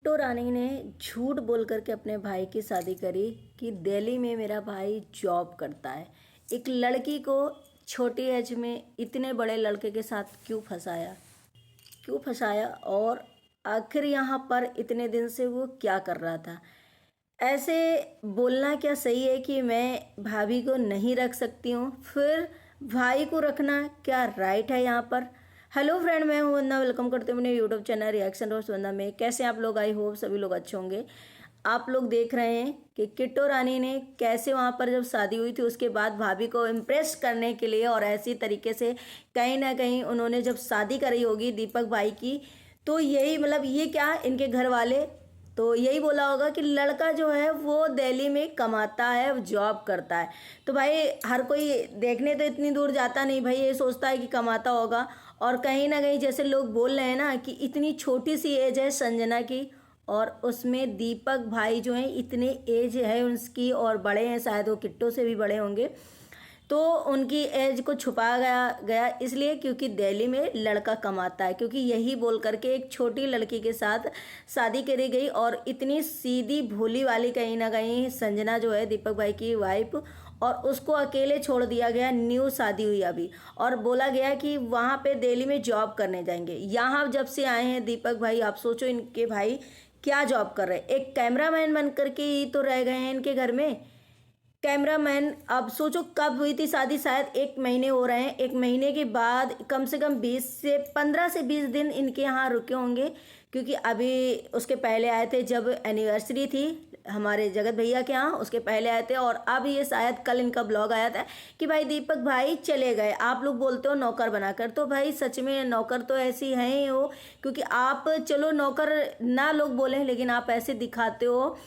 तो रानी ने झूठ बोल करके अपने भाई की शादी करी कि दिल्ली में मेरा भाई जॉब करता है। एक लड़की को छोटी एज में इतने बड़े लड़के के साथ क्यों फंसाया और आखिर यहाँ पर इतने दिन से वो क्या कर रहा था। ऐसे बोलना क्या सही है कि मैं भाभी को नहीं रख सकती हूँ, फिर भाई को रखना क्या राइट है यहाँ पर। हेलो फ्रेंड, मैं हूँ वंदना। वेलकम करते हैं अपने यूट्यूब चैनल रिएक्शन रोस्ट वंदना में। कैसे आप लोग? आई होप सभी लोग अच्छे होंगे। आप लोग देख रहे हैं कि किट्टू रानी ने कैसे वहाँ पर जब शादी हुई थी उसके बाद भाभी को इम्प्रेस करने के लिए और ऐसी तरीके से कहीं ना कहीं उन्होंने जब शादी करी होगी दीपक भाई की, तो यही मतलब ये क्या इनके घर वाले तो यही बोला होगा कि लड़का जो है वो दिल्ली में कमाता है, जॉब करता है। तो भाई हर कोई देखने तो इतनी दूर जाता नहीं, भाई ये सोचता है कि कमाता होगा। और कहीं ना कहीं जैसे लोग बोल रहे हैं ना कि इतनी छोटी सी एज है संजना की, और उसमें दीपक भाई जो हैं इतने एज है उसकी और बड़े हैं, शायद वो किट्टो से भी बड़े होंगे। तो उनकी एज को छुपाया गया इसलिए क्योंकि दिल्ली में लड़का कमाता है, क्योंकि यही बोल करके एक छोटी लड़की के साथ शादी करी गई। और इतनी सीधी भोली वाली कहीं ना कहीं संजना जो है दीपक भाई की वाइफ, और उसको अकेले छोड़ दिया गया। न्यू शादी हुई अभी, और बोला गया कि वहाँ पे दिल्ली में जॉब करने जाएंगे। यहाँ जब से आए हैं दीपक भाई, आप सोचो इनके भाई क्या जॉब कर रहे हैं। एक कैमरामैन बन करके ही तो रह गए हैं इनके घर में, कैमरामैन। अब सोचो कब हुई थी शादी, शायद 1 महीने हो रहे हैं। 1 महीने के बाद कम से कम 15 से 20 दिन इनके यहाँ रुके होंगे, क्योंकि अभी उसके पहले आए थे जब एनिवर्सरी थी हमारे जगत भैया के यहाँ, उसके पहले आए थे। और अब ये शायद कल इनका ब्लॉग आया था कि भाई दीपक भाई चले गए। आप लोग बोलते हो नौकर बनाकर, तो भाई सच में नौकर तो ऐसी हैं ही हो, क्योंकि आप चलो नौकर ना लोग बोलें, लेकिन आप ऐसे दिखाते हो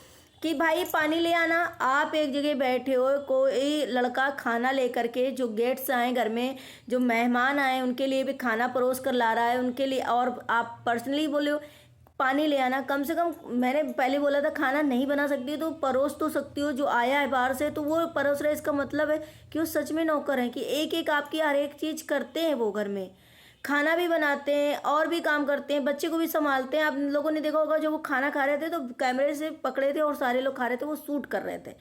कि भाई पानी ले आना। आप एक जगह बैठे हो, कोई लड़का खाना लेकर के, जो गेट्स आए घर में, जो मेहमान आए उनके लिए भी खाना परोस कर ला रहा है उनके लिए, और आप पर्सनली बोले हो पानी ले आना। कम से कम मैंने पहले बोला था खाना नहीं बना सकती तो परोस तो सकती हो, जो आया है बाहर से तो वो परोस रहे। इसका मतलब है कि वो सच में नौकर हैं, कि एक एक आपकी हर एक चीज़ करते हैं वो घर में। खाना भी बनाते हैं और भी काम करते हैं, बच्चे को भी संभालते हैं। आप लोगों ने देखा होगा, जो वो खाना खा रहे थे तो कैमरे से पकड़े थे और सारे लोग खा रहे थे, वो शूट कर रहे थे।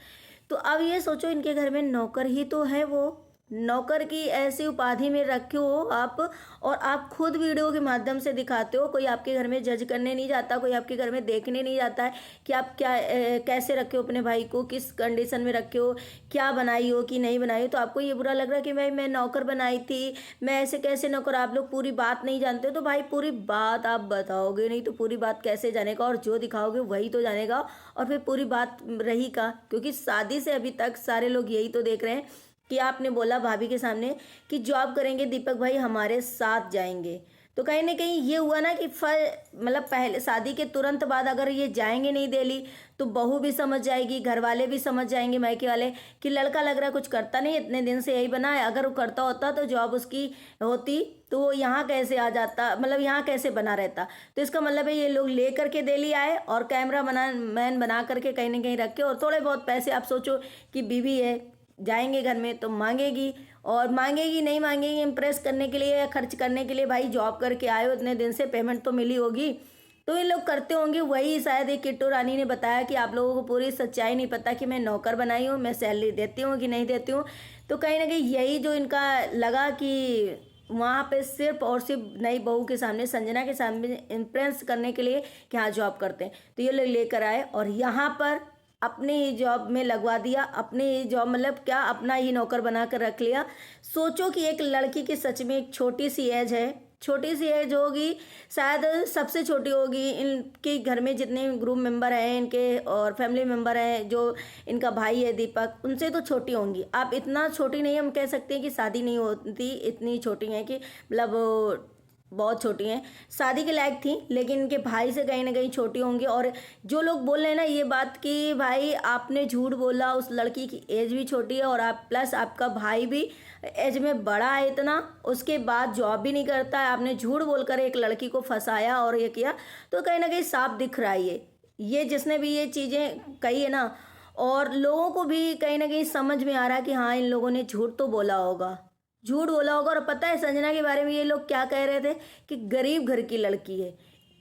तो अब ये सोचो इनके घर में नौकर ही तो है, वो नौकर की ऐसी उपाधि में रखे हो आप। और आप खुद वीडियो के माध्यम से दिखाते हो, कोई आपके घर में जज करने नहीं जाता, कोई आपके घर में देखने नहीं जाता है कि आप क्या कैसे रखे हो अपने भाई को, किस कंडीशन में रखे हो, क्या बनाई हो कि नहीं बनाई हो। तो आपको ये बुरा लग रहा है कि भाई मैं नौकर बनाई थी, मैं ऐसे कैसे नौकर। आप लोग पूरी बात नहीं जानते हो, तो भाई पूरी बात आप बताओगे नहीं तो पूरी बात कैसे जानेगा, और जो दिखाओगे वही तो जानेगा। और फिर पूरी बात रही का, क्योंकि शादी से अभी तक सारे लोग यही तो देख रहे हैं कि आपने बोला भाभी के सामने कि जॉब करेंगे दीपक भाई, हमारे साथ जाएंगे। तो कहीं ना कहीं ये हुआ ना कि मतलब पहले शादी के तुरंत बाद अगर ये जाएंगे नहीं दिल्ली, तो बहू भी समझ जाएगी, घर वाले भी समझ जाएंगे, मायके वाले, कि लड़का लग रहा है कुछ करता नहीं, इतने दिन से यही बना है। अगर वो करता होता तो जॉब उसकी होती तो वो यहाँ कैसे आ जाता, मतलब यहाँ कैसे बना रहता। तो इसका मतलब है ये लोग ले करके दिल्ली आए और कैमरा मैन बना करके कहीं ना कहीं रखे। और थोड़े बहुत पैसे, आप सोचो कि बीवी है, जाएंगे घर में तो मांगेगी, और मांगेगी नहीं मांगेगी इम्प्रेस करने के लिए या खर्च करने के लिए। भाई जॉब करके आए हो इतने दिन से, पेमेंट तो मिली होगी, तो ये लोग करते होंगे वही। शायद एक किट्टू रानी ने बताया कि आप लोगों को पूरी सच्चाई नहीं पता कि मैं नौकर बनाई हूँ, मैं सैलरी देती हूँ कि नहीं देती हूँ। तो कहीं ना कहीं यही जो इनका लगा कि वहाँ पे सिर्फ और सिर्फ नई बहू के सामने, संजना के सामने इम्प्रेस करने के लिए कि हाँ जॉब करते हैं, तो ये लोग लेकर आए और यहाँ पर अपने ही जॉब में लगवा दिया। अपने ही जॉब मतलब क्या, अपना ही नौकर बना कर रख लिया। सोचो कि एक लड़की की सच में एक छोटी सी एज है, छोटी सी एज होगी, शायद सबसे छोटी होगी इनके घर में जितने ग्रुप मेंबर हैं इनके और फैमिली मेंबर हैं। जो इनका भाई है दीपक, उनसे तो छोटी होंगी। आप इतना छोटी नहीं, हम कह सकते हैं कि शादी नहीं होती, इतनी छोटी हैं कि मतलब बहुत छोटी हैं, शादी के लायक थी, लेकिन इनके भाई से कहीं ना कहीं छोटी होंगी। और जो लोग बोल रहे हैं ना ये बात कि भाई आपने झूठ बोला, उस लड़की की एज भी छोटी है और आप प्लस आपका भाई भी एज में बड़ा है इतना, उसके बाद जॉब भी नहीं करता है, आपने झूठ बोलकर एक लड़की को फंसाया और ये किया, तो कहीं ना कहीं साफ दिख रहा है ये जिसने भी ये चीज़ें कही है ना। और लोगों को भी कहीं ना कहीं समझ में आ रहा है कि हाँ इन लोगों ने झूठ तो बोला होगा, झूठ बोला होगा। और पता है संजना के बारे में ये लोग क्या कह रहे थे कि गरीब घर की लड़की है,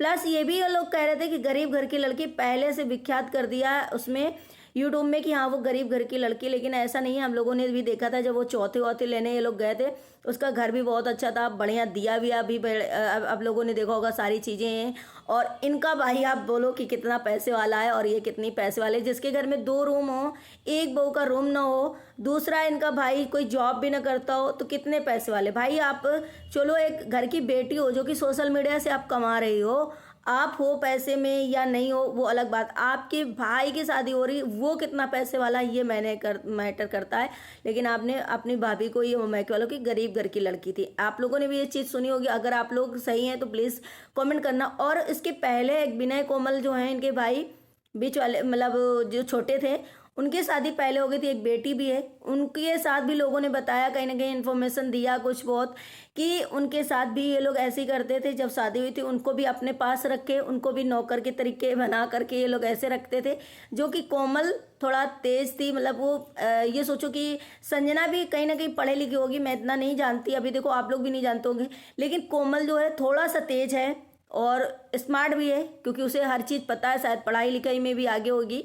प्लस ये भी ये लोग कह रहे थे कि गरीब घर की लड़की पहले से विख्यात कर दिया उसमें यूट्यूब में कि हाँ वो गरीब घर की लड़की, लेकिन ऐसा नहीं है। हम लोगों ने भी देखा था जब वो चौथे वौथे लेने ये लोग गए थे, उसका घर भी बहुत अच्छा था, बढ़िया दिया भी अभी अब लोगों ने देखा होगा, सारी चीज़ें हैं। और इनका भाई आप बोलो कि कितना पैसे वाला है और ये कितनी पैसे वाले, जिसके घर में 2 रूम हो, एक बहू का रूम ना हो, दूसरा इनका भाई कोई जॉब भी ना करता हो, तो कितने पैसे वाले भाई आप। चलो एक घर की बेटी हो जो कि सोशल मीडिया से आप कमा रही हो, आप हो पैसे में या नहीं हो वो अलग बात, आपके भाई की शादी हो रही वो कितना पैसे वाला ये मैटर करता है। लेकिन आपने अपनी भाभी को ये मैके वालों की गरीब घर की लड़की थी। आप लोगों ने भी ये चीज़ सुनी होगी, अगर आप लोग सही हैं तो प्लीज़ कमेंट करना। और इसके पहले एक विनय कोमल जो हैं इनके भाई बीच वाले, मतलब जो छोटे थे, उनकी शादी पहले हो गई थी, एक बेटी भी है। उनके साथ भी लोगों ने बताया, कहीं ना कहीं इन्फॉर्मेशन दिया कुछ बहुत, कि उनके साथ भी ये लोग ऐसे ही करते थे। जब शादी हुई थी उनको भी अपने पास रखे, उनको भी नौकर के तरीके बना करके ये लोग ऐसे रखते थे। जो कि कोमल थोड़ा तेज थी, मतलब वो ये सोचो कि संजना भी कहीं ना कहीं पढ़े लिखी होगी, मैं इतना नहीं जानती, अभी देखो आप लोग भी नहीं जानते होंगे, लेकिन कोमल जो है थोड़ा सा तेज है और स्मार्ट भी है, क्योंकि उसे हर चीज़ पता है, शायद पढ़ाई लिखाई में भी आगे होगी।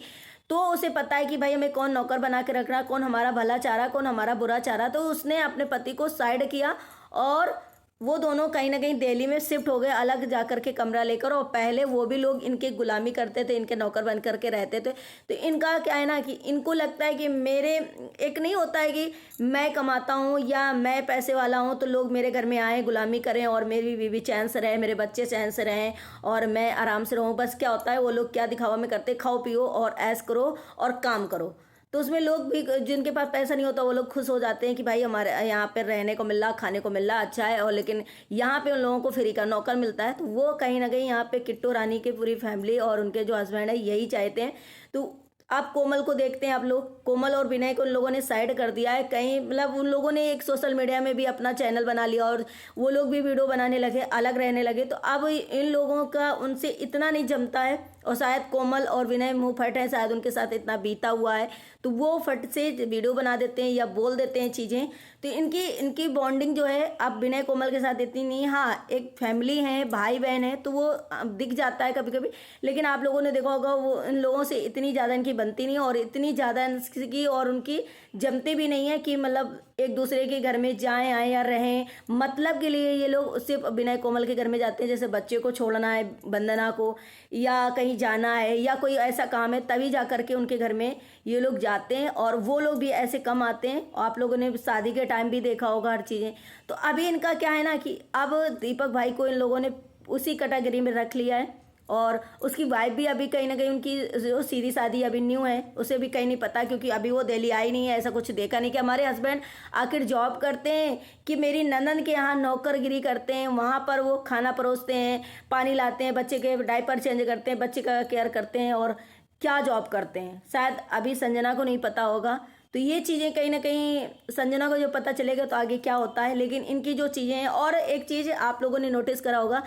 तो उसे पता है कि भाई हमें कौन नौकर बना के रख रहा, कौन हमारा भला चाह रहा, कौन हमारा बुरा चाह रहा। तो उसने अपने पति को साइड किया और वो दोनों कहीं ना कहीं दिल्ली में शिफ्ट हो गए, अलग जा कर के कमरा लेकर। और पहले वो भी लोग इनके गुलामी करते थे, इनके नौकर बन करके रहते थे। तो इनका क्या है ना कि इनको लगता है कि मेरे, एक नहीं होता है कि मैं कमाता हूँ या मैं पैसे वाला हूँ तो लोग मेरे घर में आए गुलामी करें और मेरी बीवी चैन से रहे, मेरे बच्चे चैन से रहें और मैं आराम से रहूँ। बस क्या होता है वो लोग क्या दिखावा में करते, खाओ पियो और ऐश करो और काम करो। तो उसमें लोग भी, जिनके पास पैसा नहीं होता वो लोग खुश हो जाते हैं कि भाई हमारे यहाँ पर रहने को मिल रहा, खाने को मिल रहा, अच्छा है। और लेकिन यहाँ पे उन लोगों को फ्री का नौकर मिलता है। तो वो कहीं ना कहीं यहाँ पे किट्टू रानी की पूरी फैमिली और उनके जो हस्बैंड है यही चाहते हैं। तो आप कोमल को देखते हैं, आप लोग कोमल और विनय को उन लोगों ने साइड कर दिया है कहीं, मतलब उन लोगों ने एक सोशल मीडिया में भी अपना चैनल बना लिया और वो लोग भी वीडियो बनाने लगे, अलग रहने लगे। तो अब इन लोगों का उनसे इतना नहीं जमता है, और शायद कोमल और विनय मुंह फट है, शायद उनके साथ इतना बीता हुआ है, तो वो फट से वीडियो बना देते हैं या बोल देते हैं चीज़ें। तो इनकी इनकी बॉन्डिंग जो है अब विनय कोमल के साथ इतनी नहीं, हाँ एक फैमिली है, भाई बहन है, तो वो दिख जाता है कभी कभी। लेकिन आप लोगों ने देखा होगा वो इन लोगों से इतनी ज़्यादा इनकी बनती नहीं और इतनी ज़्यादा इनकी और उनकी जमती भी नहीं है कि मतलब एक दूसरे के घर में जाएं आए या रहें। मतलब के लिए ये लोग सिर्फ विनय कोमल के घर में जाते हैं, जैसे बच्चे को छोड़ना है वंदना को, या कहीं जाना है या कोई ऐसा काम है, तभी जा करके उनके घर में ये लोग जाते हैं। और वो लोग भी ऐसे कम आते हैं। आप लोगों ने शादी के टाइम भी देखा होगा हर चीज़ें। तो अभी इनका क्या है ना कि अब दीपक भाई को इन लोगों ने उसी कैटेगरी में रख लिया है। और उसकी वाइफ भी अभी कहीं ना कहीं, उनकी जो सीधी शादी अभी न्यू है, उसे भी कहीं नहीं पता, क्योंकि अभी वो दिल्ली आई नहीं है, ऐसा कुछ देखा नहीं कि हमारे हस्बैंड आखिर जॉब करते हैं कि मेरी ननद के यहाँ नौकरगिरी करते हैं, वहाँ पर वो खाना परोसते हैं, पानी लाते हैं, बच्चे के डायपर चेंज करते हैं, बच्चे का केयर करते हैं, और क्या जॉब करते हैं शायद अभी संजना को नहीं पता होगा। तो ये चीज़ें कहीं ना कहीं संजना को जो पता चलेगा तो आगे क्या होता है। लेकिन इनकी जो चीज़ें हैं, और एक चीज़ आप लोगों ने नोटिस करा होगा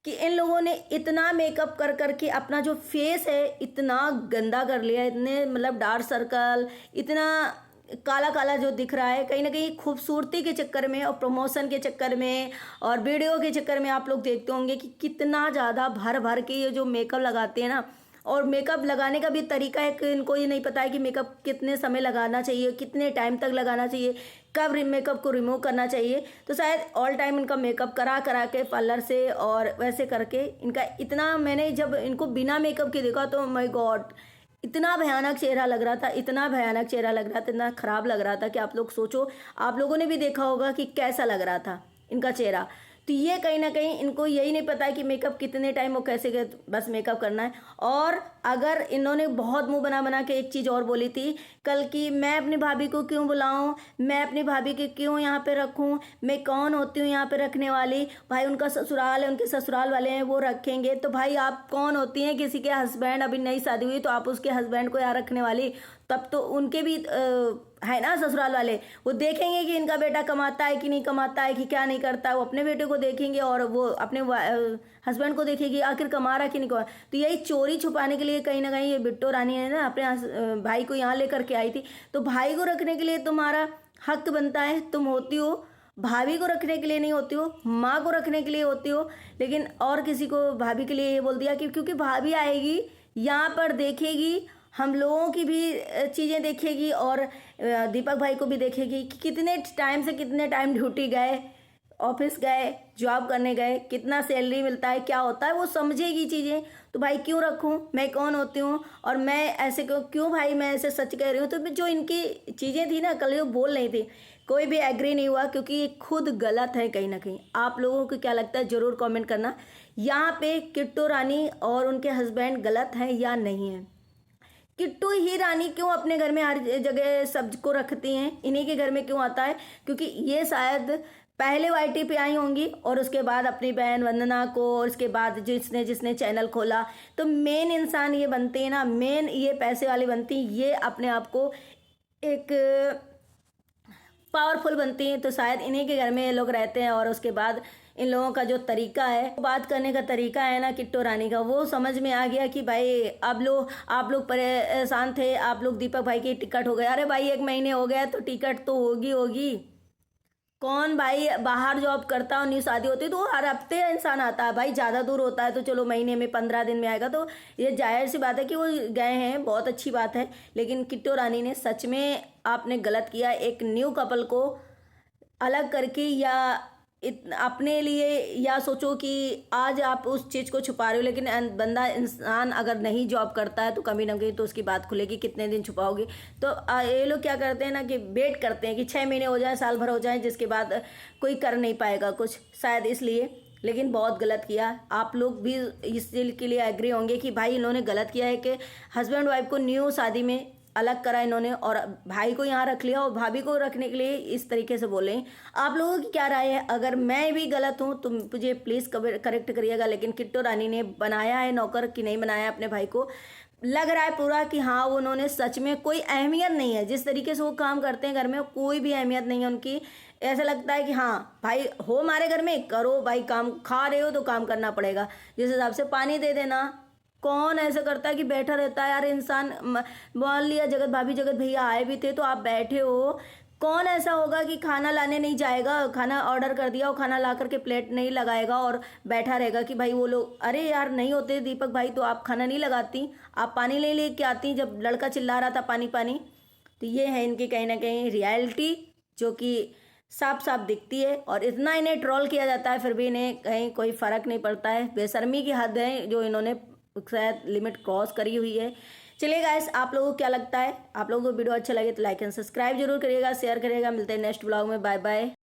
कि इन लोगों ने इतना मेकअप कर करके अपना जो फेस है इतना गंदा कर लिया, इतने मतलब डार्क सर्कल, इतना काला काला जो दिख रहा है, कहीं ना कहीं खूबसूरती के चक्कर में और प्रमोशन के चक्कर में और वीडियो के चक्कर में आप लोग देखते होंगे कि कितना ज़्यादा भर भर के ये जो मेकअप लगाते हैं ना। और मेकअप लगाने का भी तरीका है कि इनको ये नहीं पता है कि मेकअप कितने समय लगाना चाहिए, कितने टाइम तक लगाना चाहिए, कब मेकअप को रिमूव करना चाहिए। तो शायद ऑल टाइम इनका मेकअप करा करा के पार्लर से और वैसे करके इनका इतना, मैंने जब इनको बिना मेकअप के देखा तो माय गॉड, इतना भयानक चेहरा लग रहा था, इतना भयानक चेहरा लग रहा था, इतना ख़राब लग रहा था कि आप लोग सोचो, आप लोगों ने भी देखा होगा कि कैसा लग रहा था इनका चेहरा। तो ये कहीं ना कहीं इनको यही नहीं पता है कि मेकअप कितने टाइम वो कैसे बस मेकअप करना है। और अगर इन्होंने बहुत मुंह बना बना के एक चीज़ और बोली थी कल की, मैं अपनी भाभी को क्यों बुलाऊं, मैं अपनी भाभी के क्यों यहाँ पे रखूं, मैं कौन होती हूँ यहाँ पे रखने वाली, भाई उनका ससुराल है, उनके ससुराल वाले हैं वो रखेंगे, तो भाई आप कौन होती हैं, किसी के हस्बैंड, अभी नई शादी हुई तो आप उसके हस्बैंड को यहाँ रखने वाली, तब तो उनके भी है ना ससुराल वाले, वो देखेंगे कि इनका बेटा कमाता है कि नहीं कमाता है, कि क्या नहीं करता है, वो अपने बेटे को देखेंगे और वो अपने हस्बैंड को देखेगी आखिर कमा रहा कि नहीं कमा। तो यही चोरी छुपाने के लिए कहीं ना कहीं ये बिट्टो रानी है ना अपने भाई को यहाँ लेकर के आई थी। तो भाई को रखने के लिए तुम्हारा हक बनता है, तुम होती हो भाभी को रखने के लिए नहीं होती हो, माँ को रखने के लिए होती हो, लेकिन और किसी को भाभी के लिए ये बोल दिया कि क्योंकि भाभी आएगी यहाँ पर, देखेगी हम लोगों की भी चीज़ें देखेगी, और दीपक भाई को भी देखेगी कि कितने टाइम से कितने टाइम ड्यूटी गए, ऑफिस गए, जॉब करने गए, कितना सैलरी मिलता है, क्या होता है, वो समझेगी चीज़ें। तो भाई क्यों रखूं, मैं कौन होती हूँ, और मैं ऐसे क्यों भाई मैं ऐसे सच कह रही हूँ। तो जो इनकी चीज़ें थी ना, कल जो बोल रही थी, कोई भी एग्री नहीं हुआ, क्योंकि ये खुद गलत है कहीं ना कहीं। आप लोगों को क्या लगता है ज़रूर कमेंट करना। यहाँ पे किट्टू रानी और उनके हस्बैंड गलत हैं या नहीं है। किट्टू ही रानी क्यों अपने घर में हर जगह सबको रखती हैं, इन्हीं के घर में क्यों आता है, क्योंकि ये शायद पहले वाईटी पे आई होंगी और उसके बाद अपनी बहन वंदना को, और उसके बाद जिसने जिसने चैनल खोला, तो मेन इंसान ये बनते हैं ना, मेन ये पैसे वाली बनती, ये अपने आप को एक पावरफुल बनती हैं। तो शायद इन्हीं के घर में ये लोग रहते हैं, और उसके बाद इन लोगों का जो तरीका है, बात करने का तरीका है ना किट्टू रानी का, वो समझ में आ गया कि भाई अब आप लोग परेशान थे, आप लोग दीपक भाई की टिकट हो गया। अरे भाई 1 महीने हो गया तो टिकट तो होगी होगी। कौन भाई बाहर जॉब करता और न्यू शादी होती है तो हर हफ्ते इंसान आता है भाई, ज़्यादा दूर होता है तो चलो महीने में 15 दिन में आएगा, तो ये जाहिर सी बात है कि वो गए हैं, बहुत अच्छी बात है। लेकिन किट्टू रानी ने सच में आपने गलत किया, एक न्यू कपल को अलग करके, या अपने लिए, या सोचो कि आज आप उस चीज़ को छुपा रहे हो, लेकिन बंदा इंसान अगर नहीं जॉब करता है तो कभी ना कभी तो उसकी बात खुलेगी, कितने दिन छुपाओगे। तो ये लोग क्या करते हैं ना कि वेट करते हैं कि 6 महीने हो जाए, साल भर हो जाए, जिसके बाद कोई कर नहीं पाएगा कुछ, शायद इसलिए। लेकिन बहुत गलत किया। आप लोग भी इस चीज़ के लिए एग्री होंगे कि भाई इन्होंने गलत किया है कि हस्बैंड वाइफ को न्यू शादी में अलग करा इन्होंने, और भाई को यहाँ रख लिया, और भाभी को रखने के लिए इस तरीके से बोले। आप लोगों की क्या राय है? अगर मैं भी गलत हूँ तो मुझे प्लीज़ करेक्ट करिएगा। लेकिन किट्टू रानी ने बनाया है नौकर कि नहीं बनाया अपने भाई को, लग रहा है पूरा कि हाँ वो उन्होंने सच में, कोई अहमियत नहीं है जिस तरीके से वो काम करते हैं घर में, कोई भी अहमियत नहीं है उनकी। ऐसा लगता है कि हाँ भाई हो हमारे घर में, करो भाई काम, खा रहे हो तो काम करना पड़ेगा, जिस हिसाब से पानी दे देना। कौन ऐसा करता है कि बैठा रहता है यार इंसान। मान लिया जगत भाभी जगत भैया आए भी थे तो आप बैठे हो, कौन ऐसा होगा कि खाना लाने नहीं जाएगा, खाना ऑर्डर कर दिया और खाना ला करके प्लेट नहीं लगाएगा और बैठा रहेगा कि भाई वो लोग, अरे यार नहीं होते दीपक भाई तो आप खाना नहीं लगाती, आप पानी ले लेके आती जब लड़का चिल्ला रहा था पानी पानी। तो ये है इनकी कहीं ना कहीं रियलिटी, जो कि साफ साफ दिखती है, और इतना इन्हें ट्रोल किया जाता है फिर भी इन्हें कहीं कोई फ़र्क नहीं पड़ता है। बेशर्मी की हद है जो इन्होंने शायद लिमिट क्रॉस करी हुई है। चलिए गाइस, आप लोगों को क्या लगता है? आप लोगों को वीडियो अच्छा लगे तो लाइक एंड सब्सक्राइब जरूर करिएगा, शेयर करिएगा। मिलते हैं नेक्स्ट ब्लॉग में, बाय बाय।